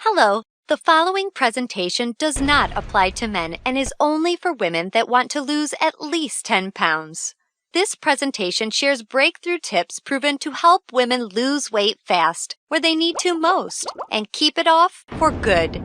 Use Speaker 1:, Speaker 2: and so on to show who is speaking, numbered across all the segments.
Speaker 1: Hello, the following presentation does not apply to men and is only for women that want to lose at least 10 pounds. This presentation shares breakthrough tips proven to help women lose weight fast, where they need to most, and keep it off for good.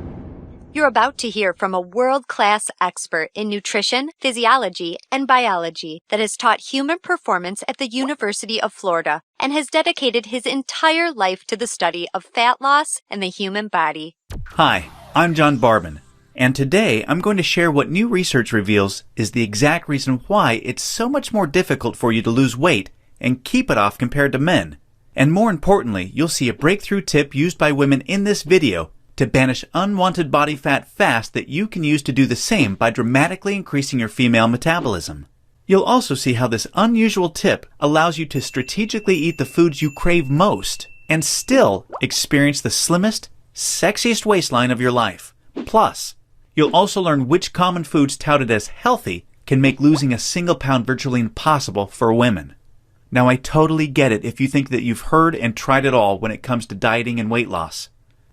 Speaker 1: You're about to hear from a world-class expert in nutrition, physiology, and biology that has taught human performance at the University of Florida and has dedicated his entire life to the study of fat loss and the human body.
Speaker 2: Hi, I'm John Barban, and today I'm going to share what new research reveals is the exact reason why it's so much more difficult for you to lose weight and keep it off compared to men. And more importantly, you'll see a breakthrough tip used by women in this video to banish unwanted body fat fast that you can use to do the same by dramatically increasing your female metabolism. You'll also see how this unusual tip allows you to strategically eat the foods you crave most and still experience the slimmest, sexiest waistline of your life. Plus, you'll also learn which common foods touted as healthy can make losing a single pound virtually impossible for women. Now, I totally get it if you think that you've heard and tried it all when it comes to dieting and weight loss.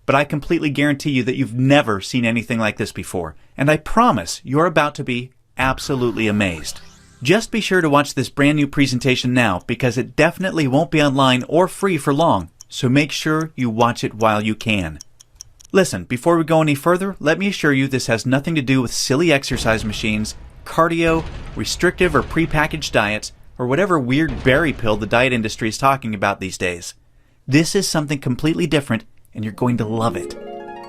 Speaker 2: But I completely guarantee you that you've never seen anything like this before, and I promise you're about to be absolutely amazed. Just be sure to watch this brand new presentation now because it definitely won't be online or free for long, so make sure you watch it while you can. Listen, before we go any further, let me assure you this has nothing to do with silly exercise machines, cardio, restrictive or prepackaged diets, or whatever weird berry pill the diet industry is talking about these days. This is something completely different, and you're going to love it.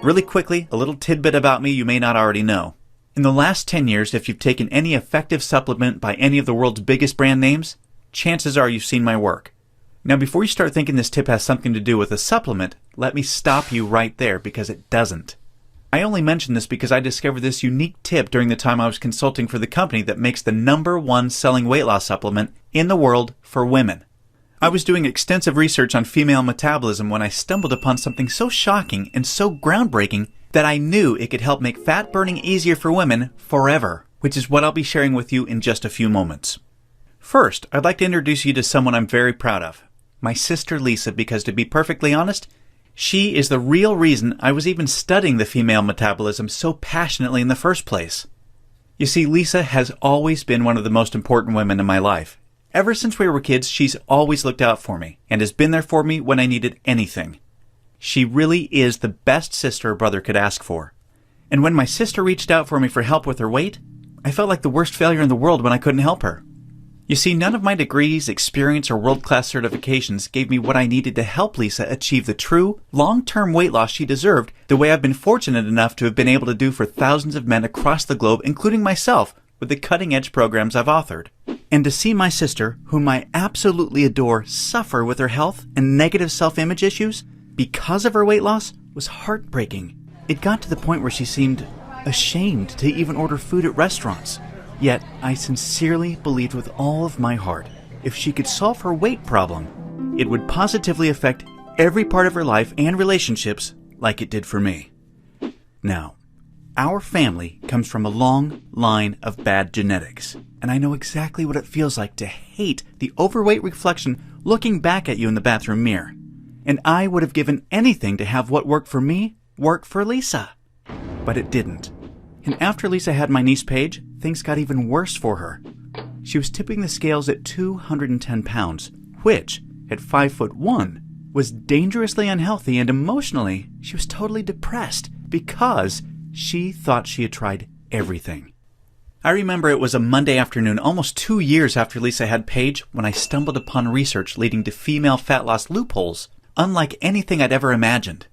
Speaker 2: Really quickly, a little tidbit about me you may not already know. In the last 10 years, if you've taken any effective supplement by any of the world's biggest brand names, chances are you've seen my work. Now, before you start thinking this tip has something to do with a supplement, let me stop you right there because it doesn't. I only mention this because I discovered this unique tip during the time I was consulting for the company that makes the #1 selling weight loss supplement in the world for women. I was doing extensive research on female metabolism when I stumbled upon something so shocking and so groundbreaking that I knew it could help make fat burning easier for women forever, which is what I'll be sharing with you in just a few moments. First, I'd like to introduce you to someone I'm very proud of, my sister Lisa, because to be perfectly honest, she is the real reason I was even studying the female metabolism so passionately in the first place. You see, Lisa has always been one of the most important women in my life. Ever since we were kids, she's always looked out for me and has been there for me when I needed anything. She really is the best sister a brother could ask for. And when my sister reached out for me for help with her weight, I felt like the worst failure in the world when I couldn't help her. You see, none of my degrees, experience, or world-class certifications gave me what I needed to help Lisa achieve the true, long-term weight loss she deserved the way I've been fortunate enough to have been able to do for thousands of men across the globe, including myself, with the cutting-edge programs I've authored. And to see my sister, whom I absolutely adore, suffer with her health and negative self-image issues because of her weight loss was heartbreaking. It got to the point where she seemed ashamed to even order food at restaurants. Yet, I sincerely believed with all of my heart, if she could solve her weight problem, it would positively affect every part of her life and relationships like it did for me. Now, our family comes from a long line of bad genetics, and I know exactly what it feels like to hate the overweight reflection looking back at you in the bathroom mirror. And I would have given anything to have what worked for me work for Lisa. But it didn't. And after Lisa had my niece Paige, things got even worse for her. She was tipping the scales at 210 pounds, which, at 5'1", was dangerously unhealthy, and emotionally, she was totally depressed because she thought she had tried everything. I remember it was a Monday afternoon, almost 2 years after Lisa had Paige, when I stumbled upon research leading to female fat loss loopholes, unlike anything I'd ever imagined.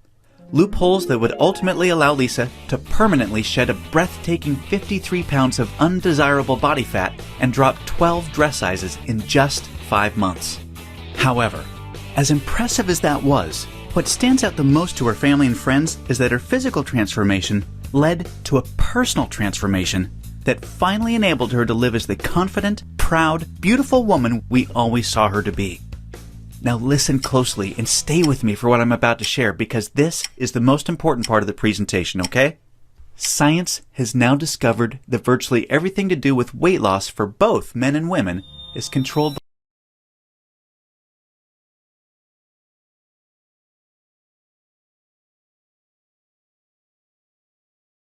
Speaker 2: Loopholes that would ultimately allow Lisa to permanently shed a breathtaking 53 pounds of undesirable body fat and drop 12 dress sizes in just 5 months. However, as impressive as that was, what stands out the most to her family and friends is that her physical transformation led to a personal transformation that finally enabled her to live as the confident, proud, beautiful woman we always saw her to be. Now listen closely and stay with me for what I'm about to share because this is the most important part of the presentation, okay? Science has now discovered that virtually everything to do with weight loss for both men and women is controlled by